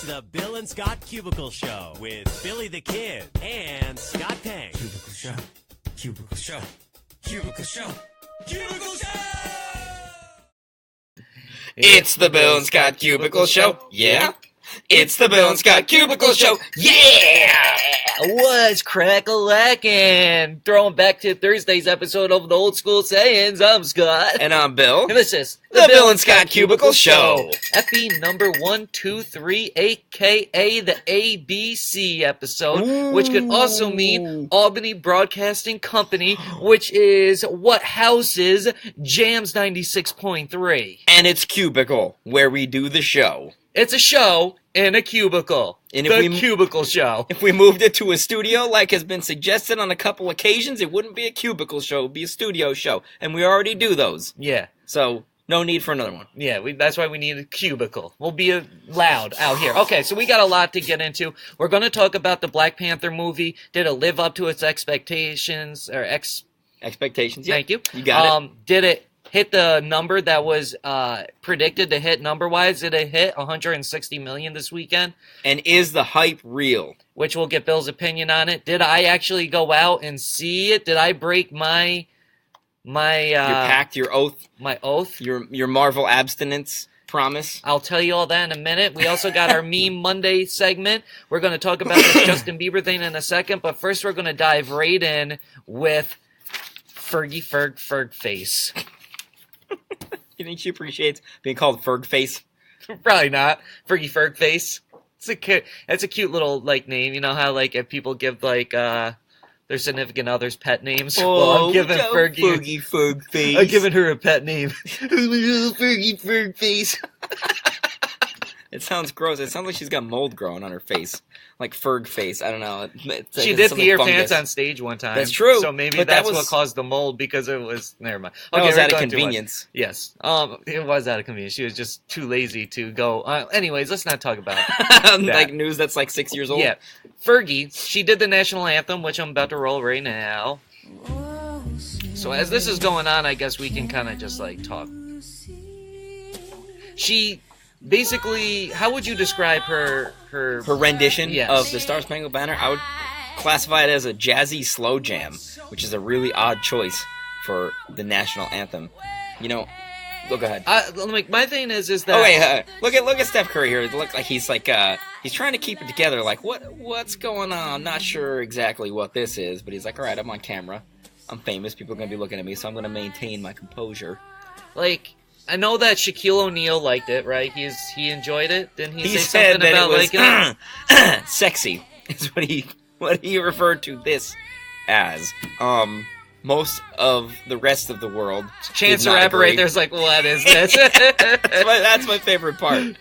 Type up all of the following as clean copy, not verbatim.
the Bill and Scott Cubicle Show with Billy the Kid and Scott Pang. Cubicle Show. Cubicle Show. Cubicle Show. Cubicle Show! It's the Bill and Scott Cubicle Show. Yeah. It's the Bill and Scott Cubicle Show. Yeah! What's crack-a-lackin'? Throwing back to Thursday's episode of the Old School Sayings. I'm Scott. And I'm Bill. And this is the Bill and Scott Cubicle Show. FB number 123, a.k.a. the ABC episode, Ooh. Which could also mean Albany Broadcasting Company, which is what houses Jams 96.3. And it's Cubicle, where we do the show. It's a show in a cubicle. And the Cubicle Show. If we moved it to a studio, like has been suggested on a couple occasions, it wouldn't be a cubicle show, it would be a studio show. And we already do those. Yeah. So, no need for another one. Yeah, that's why we need a cubicle. We'll be loud out here. Okay, so we got a lot to get into. We're going to talk about the Black Panther movie. Did it live up to its expectations? Expectations, yeah. Thank you. You got it. Did it hit the number that was predicted to hit number-wise? Did it hit $160 million this weekend? And is the hype real? Which we'll get Bill's opinion on it. Did I actually go out and see it? Did I break my your pact, your oath? My oath? Your Marvel abstinence promise? I'll tell you all that in a minute. We also got our Meme Monday segment. We're going to talk about this Justin Bieber thing in a second, but first we're going to dive right in with Fergie Ferg Face. You think she appreciates being called Ferg Face? Probably not. Fergie Ferg Face. It's a cute little name. You know how if people give their significant others pet names? Oh, well, I'm giving Fergie Ferg Face. I'm giving her a pet name. Fergie Ferg Face. It sounds gross. It sounds like she's got mold growing on her face. Like Ferg Face. I don't know. She did pee her pants on stage one time. That's true. So maybe that's what caused the mold, because it was... Never mind. Okay, that was out of convenience. Yes. It was out of convenience. She was just too lazy to go... anyways, let's not talk about like news that's 6 years old? Yeah. Fergie, she did the National Anthem, which I'm about to roll right now. So as this is going on, I guess we can kind of just talk. She... Basically, how would you describe her rendition yes. of the Star Spangled Banner? I would classify it as a jazzy slow jam, which is a really odd choice for the National Anthem. Go ahead. My thing is that... Oh wait, look at Steph Curry here. It looks like he's he's trying to keep it together. What's going on? I'm not sure exactly what this is, but he's like, all right, I'm on camera. I'm famous. People are gonna be looking at me, so I'm gonna maintain my composure. I know that Shaquille O Neal liked it, right? He enjoyed it. Didn't he say said something that about it was it? Sexy is what he referred to this as. Most of the rest of the world, Chance the Rapper right there's what is this? that's my favorite part.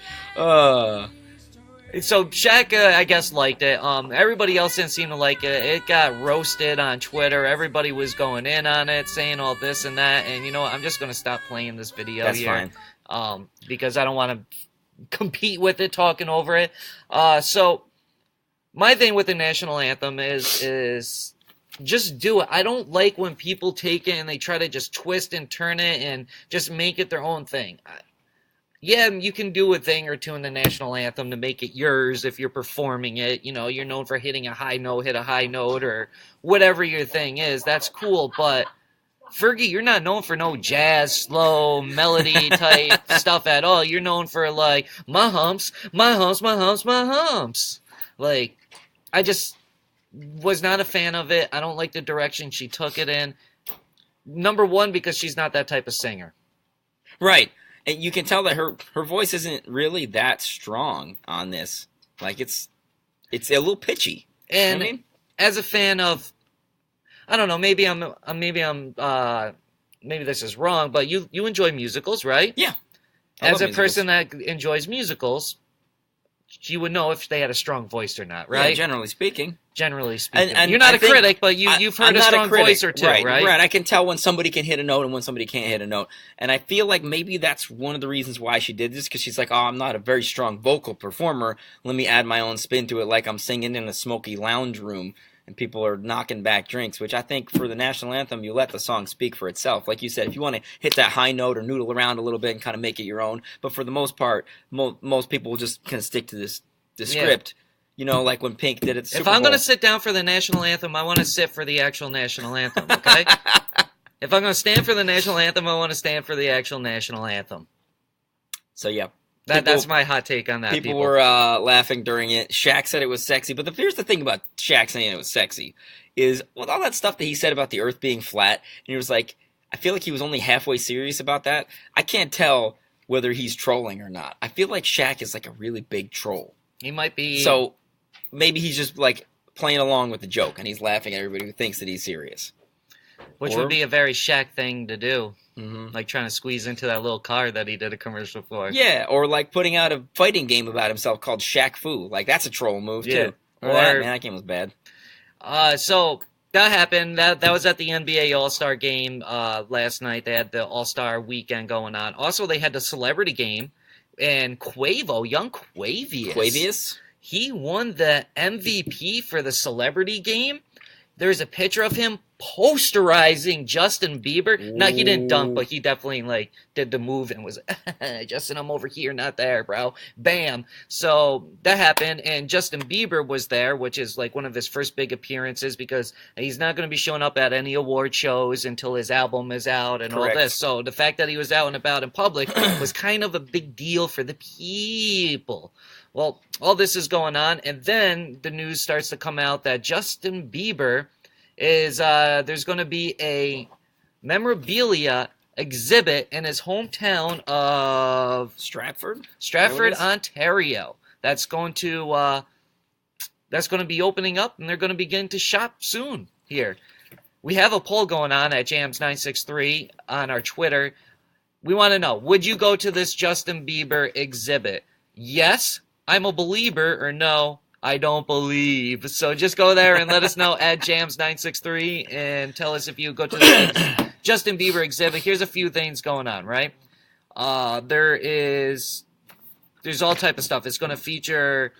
So Shaq, I guess, liked it. Everybody else didn't seem to like it. It got roasted on Twitter. Everybody was going in on it, saying all this and that. And you know what? I'm just going to stop playing this video here. Fine. Because I don't want to compete with it, talking over it. So my thing with the National Anthem is just do it. I don't like when people take it and they try to just twist and turn it and just make it their own thing. Yeah, you can do a thing or two in the National Anthem to make it yours if you're performing it. You're known for hitting a high note, hit a high note, or whatever your thing is. That's cool, but Fergie, you're not known for no jazz, slow, melody type stuff at all. You're known for my humps, my humps, my humps, my humps. I just was not a fan of it. I don't like the direction she took it in. Number one, because she's not that type of singer. Right. And you can tell that her voice isn't really that strong on this. It's a little pitchy. And as a fan of, I don't know, maybe this is wrong, but you enjoy musicals, right? Yeah. As a person that enjoys musicals, you would know if they had a strong voice or not, right? Yeah, generally speaking. And you're not a critic, but you've heard a strong voice or two, right? Right. I can tell when somebody can hit a note and when somebody can't hit a note. And I feel like maybe that's one of the reasons why she did this, because she's like, I'm not a very strong vocal performer. Let me add my own spin to it, like I'm singing in a smoky lounge room and people are knocking back drinks, which I think for the National Anthem, you let the song speak for itself. Like you said, if you want to hit that high note or noodle around a little bit and kind of make it your own. But for the most part, most people will just kind of stick to this the script. You know, like when Pink did it. If I'm going to sit down for the national anthem, I want to sit for the actual national anthem, okay? If I'm going to stand for the national anthem, I want to stand for the actual national anthem. So, yeah. That's my hot take on that. People were laughing during it. Shaq said it was sexy. But here's the thing about Shaq saying it was sexy is with all that stuff that he said about the earth being flat, and he was like, I feel like he was only halfway serious about that. I can't tell whether he's trolling or not. I feel like Shaq is like a really big troll. He might be. So maybe he's just like playing along with the joke and he's laughing at everybody who thinks that he's serious. Which would be a very Shaq thing to do. Like trying to squeeze into that little car that he did a commercial for. Yeah, or like putting out a fighting game about himself called Shaq Fu. Like that's a troll move too. Or that game was bad. So that happened. That was at the NBA All-Star game last night. They had the All-Star weekend going on. Also, they had the celebrity game, and young Quavius, he won the MVP for the celebrity game. There's a picture of him posterizing Justin Bieber. Ooh. No, he didn't dunk, but he definitely did the move and was Justin, I'm over here, not there, bro. Bam. So that happened, and Justin Bieber was there, which is one of his first big appearances because he's not going to be showing up at any award shows until his album is out and Correct. all this. So the fact that he was out and about in public was kind of a big deal for the people. Well, all this is going on, and then the news starts to come out that Justin Bieber is there's going to be a memorabilia exhibit in his hometown of Stratford, Ontario. That's going to be opening up, and they're going to begin to shop soon here. We have a poll going on at Jams963 on our Twitter. We want to know, would you go to this Justin Bieber exhibit? Yes, I'm a believer, or no, I don't believe. So just go there and let us know at Jams963 and tell us if you go to the Justin Bieber exhibit. Here's a few things going on, right? There's all type of stuff. It's going to feature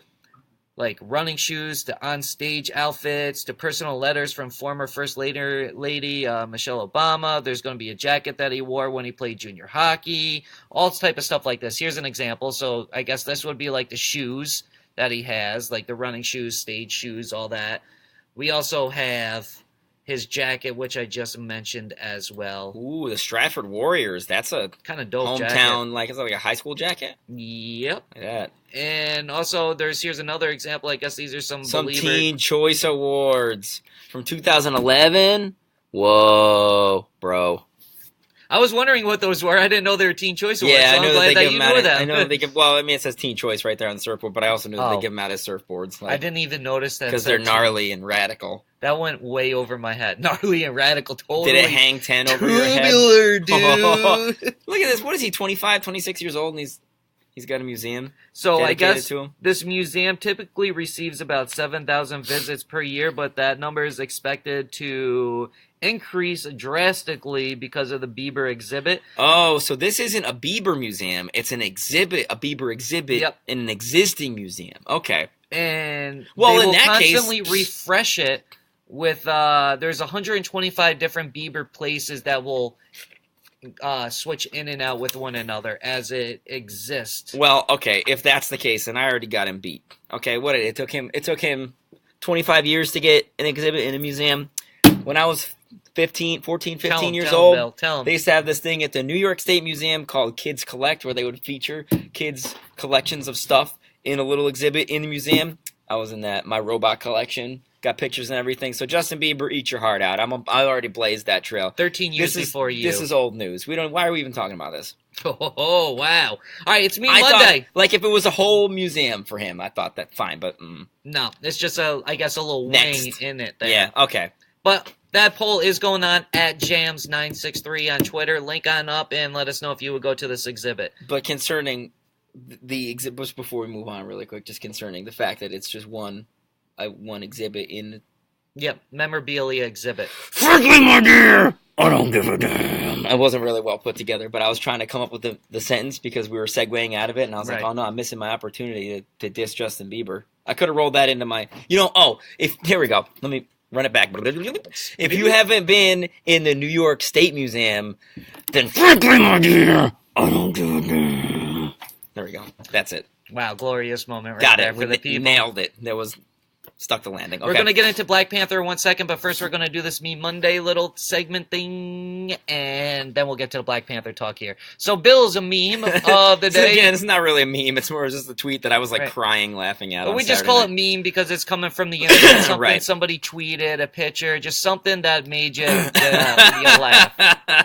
running shoes to on-stage outfits to personal letters from former First Lady Michelle Obama. There's going to be a jacket that he wore when he played junior hockey. All type of stuff like this. Here's an example. So I guess this would be the shoes that he has, the running shoes, stage shoes, all that. We also have his jacket, which I just mentioned as well. Ooh, the Stratford Warriors. That's a kind of dope hometown, jacket. Is that a high school jacket? Yep. Like that. And also, here's another example. I guess these are some Teen Choice Awards from 2011. Whoa, bro. I was wondering what those were. I didn't know they were Teen Choice Awards. Yeah, so I know I'm glad that you knew them. I know they give. Well, I mean, it says Teen Choice right there on the surfboard, but I also knew that they give them out as surfboards. I didn't even notice that because they're gnarly and radical. That went way over my head. Gnarly and radical, totally. Did it hang 10 over your head? Tubular, dude. Look at this. What is he? 25, 26 years old, and he's got a museum. So I guess this museum typically receives about 7,000 visits per year, but that number is expected to increase drastically because of the Bieber exhibit. Oh, so this isn't a Bieber museum. It's an exhibit, a Bieber exhibit in an existing museum. Okay. And they will constantly refresh it with, there's 125 different Bieber places that will switch in and out with one another as it exists. Well, okay, if that's the case, then I already got him beat. Okay, it took him 25 years to get an exhibit in a museum. When I was 15 years old, they used to have this thing at the New York State Museum called Kids Collect, where they would feature kids' collections of stuff in a little exhibit in the museum. I was in that, my robot collection. Got pictures and everything. So Justin Bieber, eat your heart out. I already blazed that trail. 13 years before you. This is old news. Why are we even talking about this? Oh, wow. All right, it's me Monday. If it was a whole museum for him, I thought that fine, but no, it's just a little wing in it there. Yeah, okay. But that poll is going on at Jams963 on Twitter. Link on up and let us know if you would go to this exhibit. But concerning the exhibit, just before we move on really quick, just concerning the fact that it's just one exhibit in... Yep, memorabilia exhibit. Frankly, my dear, I don't give a damn. It wasn't really well put together, but I was trying to come up with the sentence because we were segueing out of it, and I was like, oh no, I'm missing my opportunity to diss Justin Bieber. I could have rolled that into my... here we go. Let me run it back. If you haven't been in the New York State Museum, then frankly, my dear, I don't give a damn. There we go. That's it. Wow, glorious moment right Got there it. for the people. Nailed it. There was stuck the landing. Okay. We're going to get into Black Panther in 1 second, but first we're going to do this Meme Monday little segment thing, and then we'll get to the Black Panther talk here. So Bill's a meme of the day. So again, it's not really a meme. It's more just a tweet that I was like Right. crying laughing at. But on we just Saturday call night. it meme because it's coming from the internet. Something Right. somebody tweeted, a picture, just something that made you laugh.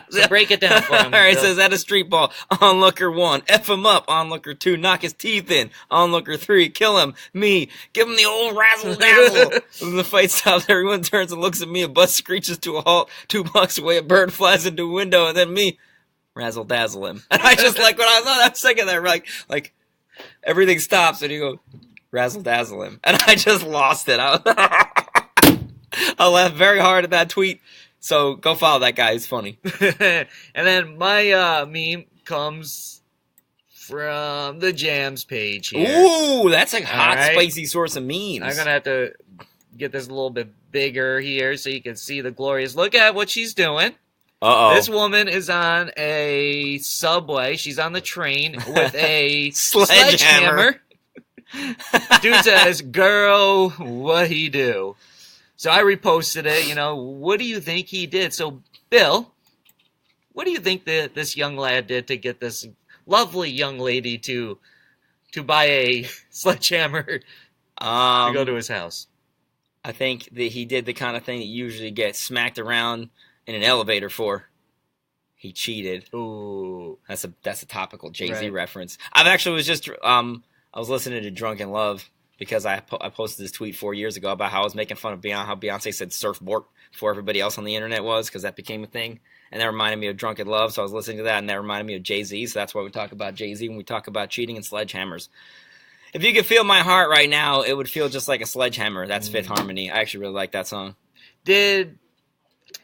So break it down for him. All right, it Bill. says at a street ball, onlooker 1, F him up, onlooker 2, knock his teeth in, onlooker 3, kill him, me, give him the old razzle dazzle. When the fight stops, everyone turns and looks at me, a bus screeches to a halt, 2 blocks away, a bird flies into a window, and then me, razzle dazzle him. And I just like, when I thought I was thinking that, like, everything stops, and you go, razzle dazzle him. And I just lost it. I laughed very hard at that tweet. So go follow that guy. It's funny. And then my meme comes from the Jams page here. Ooh, that's a hot, right. spicy source of memes. I'm going to have to get this a little bit bigger here so you can see the glorious. Look at what she's doing. Uh-oh. This woman is on a subway. She's on the train with a Sledgehammer. Dude says, girl, what he do? So I reposted it, what do you think he did? So, Bill, what do you think that this young lad did to get this lovely young lady to buy a sledgehammer to go to his house? I think that he did the kind of thing that you usually get smacked around in an elevator for. He cheated. Ooh. That's a topical Jay-Z Right. reference. I've actually was just I was listening to Drunken Love because I posted this tweet 4 years ago about how I was making fun of Beyonce, how Beyonce said surfboard before everybody else on the internet was, because that became a thing. And that reminded me of Drunken Love, so I was listening to that, and that reminded me of Jay-Z, so that's why we talk about Jay-Z when we talk about cheating and sledgehammers. If you could feel my heart right now, it would feel just like a sledgehammer. That's Fifth Harmony. I actually really like that song. Did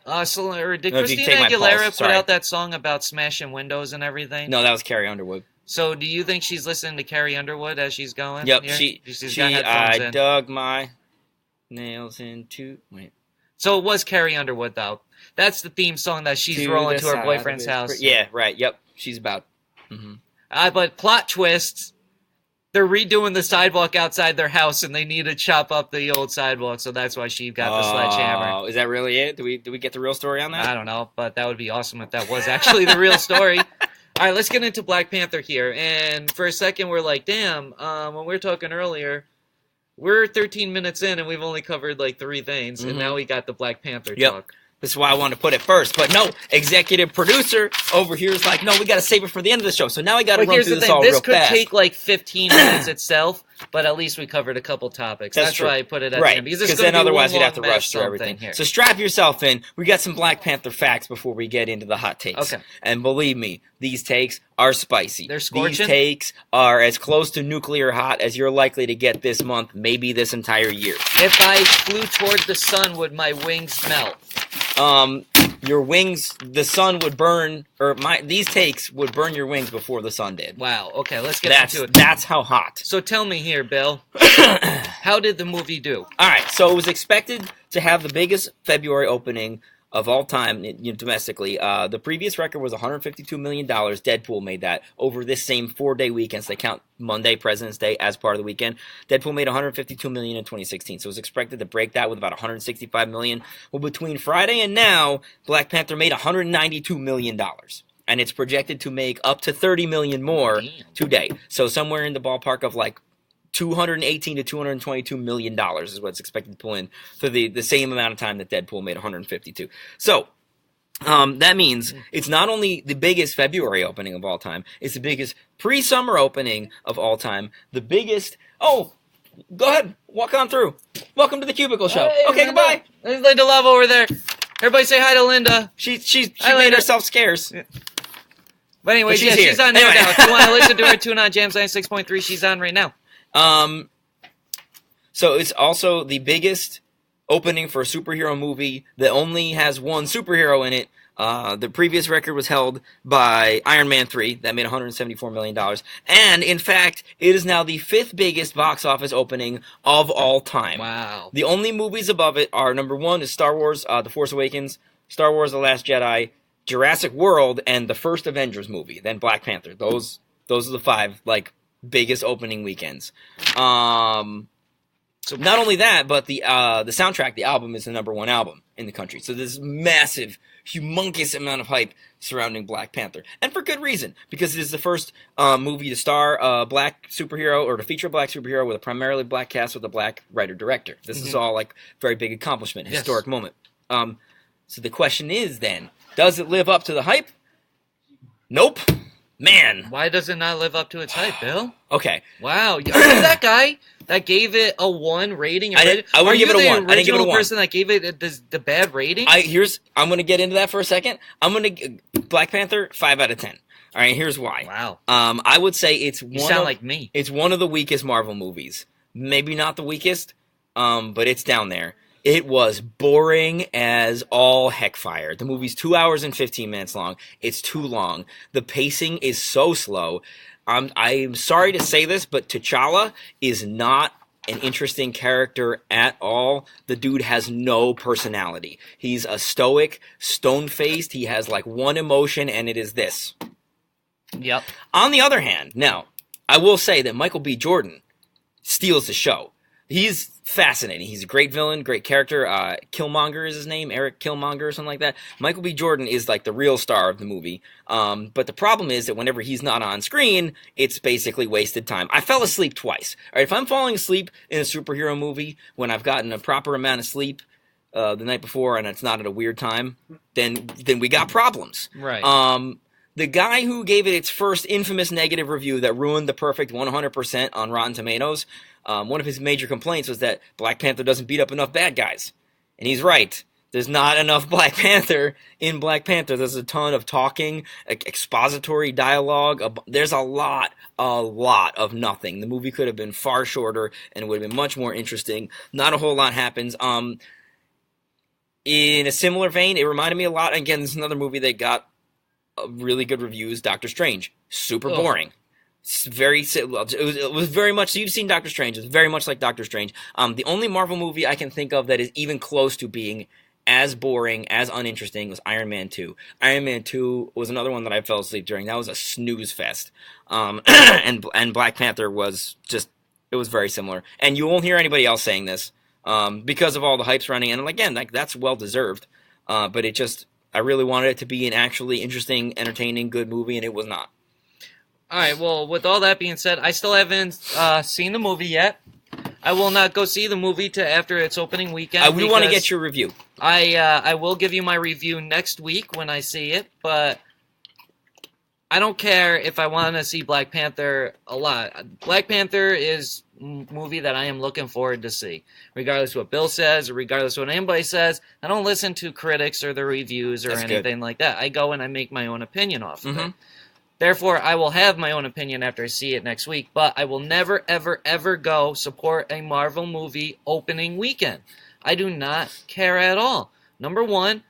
No, if you Christina take my Aguilera pulse, put sorry. out that song about smashing windows and everything? No, that was Carrie Underwood. So do you think she's listening to Carrie Underwood as she's going? Yep, here? She's got headphones in. dug my nails into... Wait. So it was Carrie Underwood, though. That's the theme song that she's rolling to her boyfriend's house. Yeah, right. Yep. She's about. But plot twists, they're redoing the sidewalk outside their house, and they need to chop up the old sidewalk, so that's why she got the sledgehammer. Oh, is that really it? Do we get the real story on that? I don't know, but that would be awesome if that was actually the real story. All right, let's get into Black Panther here. And for a second, we're like, damn, when we were talking earlier, we're 13 minutes in, and we've only covered like 3 things, and now we got the Black Panther talk. This is why I wanted to put it first. But no, executive producer over here is like, no, we got to save it for the end of the show. So now we got to run through this all real fast. This could take like 15 minutes itself, but at least we covered a couple topics. That's true. why I put it at right. the end. Because then otherwise you'd have to rush through through everything. Here. So strap yourself in. We got some Black Panther facts before we get into the hot takes. Okay. And believe me, these takes are spicy. They're scorching? These takes are as close to nuclear hot as you're likely to get this month, maybe this entire year. If I flew toward the sun, would my wings melt? Your wings, the sun would burn, these takes would burn your wings before the sun did. Wow. Okay, let's get into it. That's how hot. So tell me here, Bill. How did the movie do? All right, so it was expected to have the biggest February opening of all time domestically. The previous record was $152 million. Deadpool made that over this same 4-day weekend. So they count Monday, President's Day, as part of the weekend. Deadpool made $152 million in 2016. So it was expected to break that with about $165 million. Well, between Friday and now, Black Panther made $192 million. And it's projected to make up to $30 million more today. So somewhere in the ballpark of like $218 to $222 million is what it's expected to pull in for the same amount of time that Deadpool made, 152. So that means it's not only the biggest February opening of all time, it's the biggest pre-summer opening of all time, the biggest... Oh, go ahead, walk on through. Welcome to the Cubicle Show. Hey, okay, Linda. goodbye. There's Linda Love over there. Everybody say hi to Linda. She Hi, made Linda. herself scarce. But anyways, But she's here. she's on there Anyway. now. If you want to listen to her, tune on Jams 96.3. She's on right now. So it's also the biggest opening for a superhero movie that only has one superhero in it. The previous record was held by Iron Man 3. That made $174 million. And, in fact, it is now the 5th biggest box office opening of all time. Wow. The only movies above it are, number 1 is Star Wars, The Force Awakens, Star Wars The Last Jedi, Jurassic World, and the first Avengers movie, then Black Panther. Those are the 5, like, biggest opening weekends. So not only that, but the soundtrack, the album, is the #1 album in the country. So there's massive, humongous amount of hype surrounding Black Panther, and for good reason, because it is the first movie to star a black superhero, or to feature a black superhero with a primarily black cast with a black writer-director. This is all like very big accomplishment, historic moment. So the question is then, does it live up to the hype? Nope. Man. Why does it not live up to its hype, Bill? Okay. Wow. Are you that guy that gave it a 1 rating? I would give it a 1. I didn't give it a 1. Are you the person that gave it the bad rating? I'm going to get into that for a second. Black Panther, 5 out of 10. All right, here's why. Wow. I would say You sound like me. It's one of the weakest Marvel movies. Maybe not the weakest, but it's down there. It was boring as all heck fire. The movie's 2 hours and 15 minutes long. It's too long. The pacing is so slow. I'm sorry to say this, but T'Challa is not an interesting character at all. The dude has no personality. He's a stoic, stone-faced. He has like one emotion, and it is this. Yep. On the other hand, now, I will say that Michael B. Jordan steals the show. He's fascinating. He's a great villain, great character. Killmonger is his name, Eric Killmonger or something like that. Michael B. Jordan is like the real star of the movie. But the problem is that whenever he's not on screen, it's basically wasted time. I fell asleep twice. All right, if I'm falling asleep in a superhero movie when I've gotten a proper amount of sleep the night before and it's not at a weird time, then we got problems. Right. The guy who gave it its first infamous negative review that ruined the perfect 100% on Rotten Tomatoes, one of his major complaints was that Black Panther doesn't beat up enough bad guys. And he's right. There's not enough Black Panther in Black Panther. There's a ton of talking, expository dialogue. There's a lot of nothing. The movie could have been far shorter and it would have been much more interesting. Not a whole lot happens. In a similar vein, it reminded me a lot. Again, this is another movie that got really good reviews. Doctor Strange, super boring. It's it was very much. So you've seen Doctor Strange. It's very much like Doctor Strange. The only Marvel movie I can think of that is even close to being as boring, as uninteresting was Iron Man 2. Iron Man 2 was another one that I fell asleep during. That was a snooze fest. And Black Panther was just, it was very similar. And you won't hear anybody else saying this because of all the hypes running. And again, like that's well deserved. But it just, I really wanted it to be an actually interesting, entertaining, good movie, and it was not. All right, well, with all that being said, I still haven't seen the movie yet. I will not go see the movie till after its opening weekend. We want to get your review. I will give you my review next week when I see it, but I don't care if I want to see Black Panther a lot. Black Panther is a movie that I am looking forward to see. Regardless of what Bill says, or regardless of what anybody says, I don't listen to critics or their reviews or anything like that. I go and I make my own opinion off of it. Therefore, I will have my own opinion after I see it next week, but I will never, ever, ever go support a Marvel movie opening weekend. I do not care at all. Number one,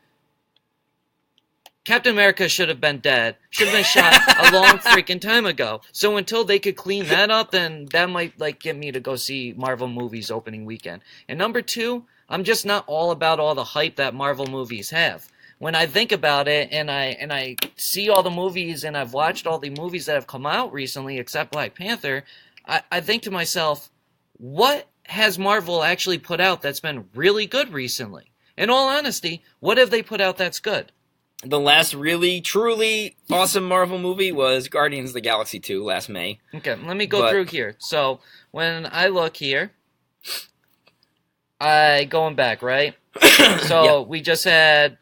Captain America should have been dead. Should have been shot a long freaking time ago. So until they could clean that up, then that might get me to go see Marvel movies opening weekend. And number two, I'm just not all about all the hype that Marvel movies have. When I think about it and I see all the movies and I've watched all the movies that have come out recently except Black Panther, I think to myself, what has Marvel actually put out that's been really good recently? In all honesty, what have they put out that's good? The last really, truly awesome Marvel movie was Guardians of the Galaxy 2 last May. Okay, let me go through here. So, when I look here, going back, right? So, we just had...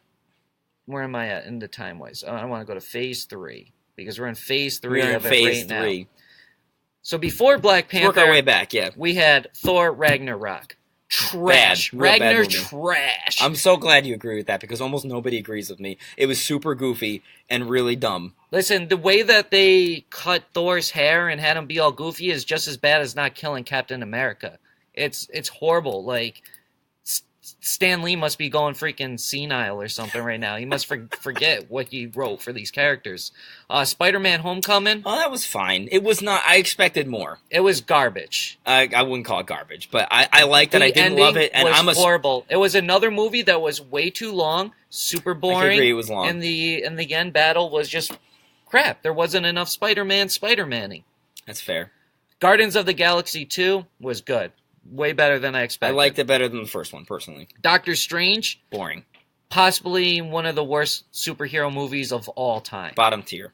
Where am I at in the time-wise? I want to go to Phase 3, because we're in Phase 3 of it right now. So before Black Panther... Work our way back, yeah. We had Thor Ragnarok. Trash. Ragnar trash. I'm so glad you agree with that, because almost nobody agrees with me. It was super goofy and really dumb. Listen, the way that they cut Thor's hair and had him be all goofy is just as bad as not killing Captain America. It's horrible. Like... Stan Lee must be going freaking senile or something right now. He must forget what he wrote for these characters. Spider-Man Homecoming. Oh, that was fine. It was not... I expected more. It was garbage. I wouldn't call it garbage, but I liked it. I didn't love it. And I'm horrible. It was another movie that was way too long, super boring. I agree, it was long. And the end battle was just crap. There wasn't enough Spider-Man Spider-Man-ing. That's fair. Guardians of the Galaxy 2 was good. Way better than I expected. I liked it better than the first one, personally. Doctor Strange. Boring. Possibly one of the worst superhero movies of all time. Bottom tier.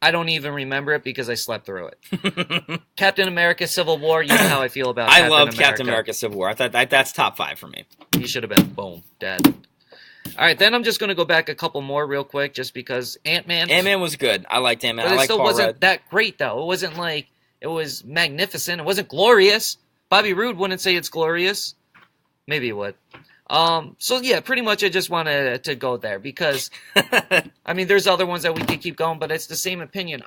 I don't even remember it because I slept through it. Captain America Civil War, you know how I feel about I loved Captain America Civil War. I thought that's top 5 for me. You should have been, boom, dead. All right, then I'm just going to go back a couple more real quick just because Ant-Man. Ant-Man was good. I liked Ant-Man. But I it liked still Paul wasn't Rudd. that great, though. It wasn't like, it was magnificent. It wasn't glorious. Bobby Roode wouldn't say it's glorious. Maybe he would. So yeah, pretty much I just wanted to go there because, I mean, there's other ones that we could keep going, but it's the same opinion.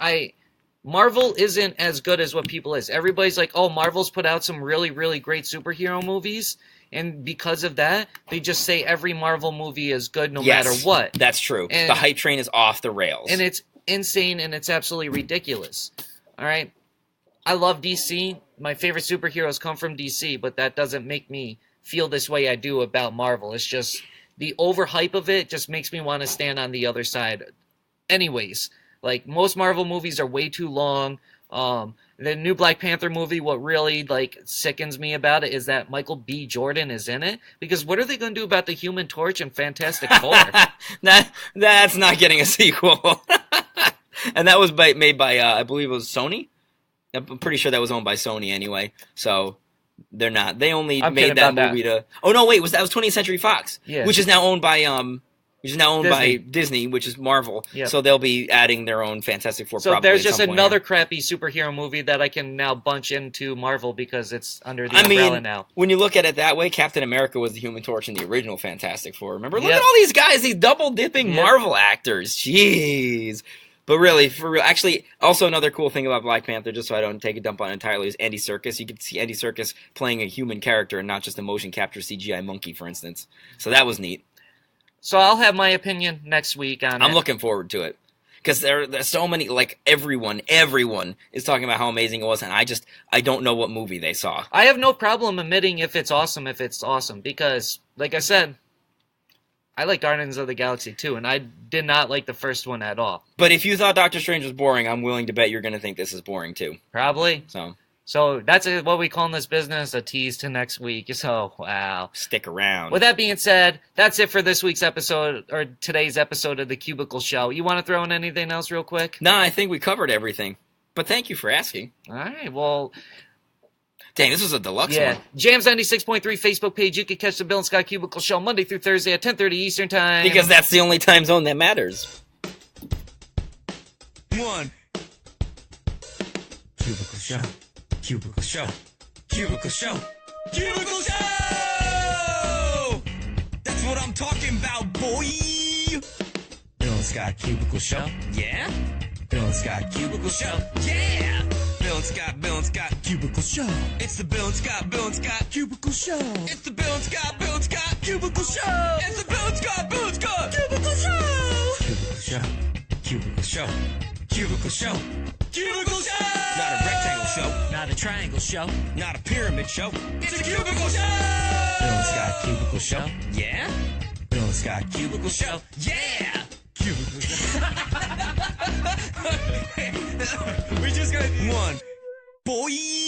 Marvel isn't as good as what people is. Everybody's like, oh, Marvel's put out some really, really great superhero movies, and because of that, they just say every Marvel movie is good no matter what. That's true. And the hype train is off the rails. And it's insane, and it's absolutely ridiculous. All right? I love DC. My favorite superheroes come from DC, but that doesn't make me feel this way I do about Marvel. It's just the overhype of it just makes me want to stand on the other side. Anyways, like most Marvel movies are way too long. The new Black Panther movie, what really like sickens me about it is that Michael B. Jordan is in it. Because what are they going to do about the Human Torch and Fantastic Four? That's not getting a sequel. And that was made by I believe it was Sony. I'm pretty sure that was owned by Sony anyway. So they're not. They only made that movie to. Oh no, wait, that was 20th Century Fox, which is now owned by Disney, which is Marvel. Yep. So they'll be adding their own Fantastic Four. So there's just another crappy superhero movie that I can now bunch into Marvel because it's under the umbrella now. When you look at it that way, Captain America was the Human Torch in the original Fantastic Four. Remember, look at all these guys, these double dipping Marvel actors. Jeez. But really, for real, actually, also another cool thing about Black Panther, just so I don't take a dump on it entirely, is Andy Serkis. You could see Andy Serkis playing a human character and not just a motion capture CGI monkey, for instance. So that was neat. So I'll have my opinion next week on it. I'm looking forward to it. Because there's so many, like, everyone is talking about how amazing it was, and I don't know what movie they saw. I have no problem admitting if it's awesome, because, like I said, I like Guardians of the Galaxy 2, and I did not like the first one at all. But if you thought Doctor Strange was boring, I'm willing to bet you're going to think this is boring, too. Probably. So that's what we call in this business a tease to next week. So, wow. Stick around. With that being said, that's it for this week's episode, or today's episode of the Cubicle Show. You want to throw in anything else real quick? No, I think we covered everything. But thank you for asking. All right, well... Dang, this was a deluxe one. Jams 96.3 Facebook page. You can catch the Bill and Scott Cubicle Show Monday through Thursday at 10:30 Eastern Time. Because that's the only time zone that matters. One. Cubicle Show. Cubicle Show. Cubicle Show. Cubicle Show! That's what I'm talking about, boy! Bill and Scott Cubicle Show. Yeah? Bill and Scott Cubicle Show. Yeah! Bill and Scott Cubicle Show. It's the Bill and Scott Cubicle Show. It's the Bill and Scott Cubicle Show. It's the Bill and Scott Cubicle Show. Cubicle Show. Cubicle Show. Cubicle Show. Cubicle Show. Not a rectangle show. Not a triangle show. Not a pyramid show. It's a Cubicle Show. Bill and Scott Cubicle Show. Yeah. Bill and Scott Cubicle Show. Yeah. Cubicle Show. We just got one. Boy.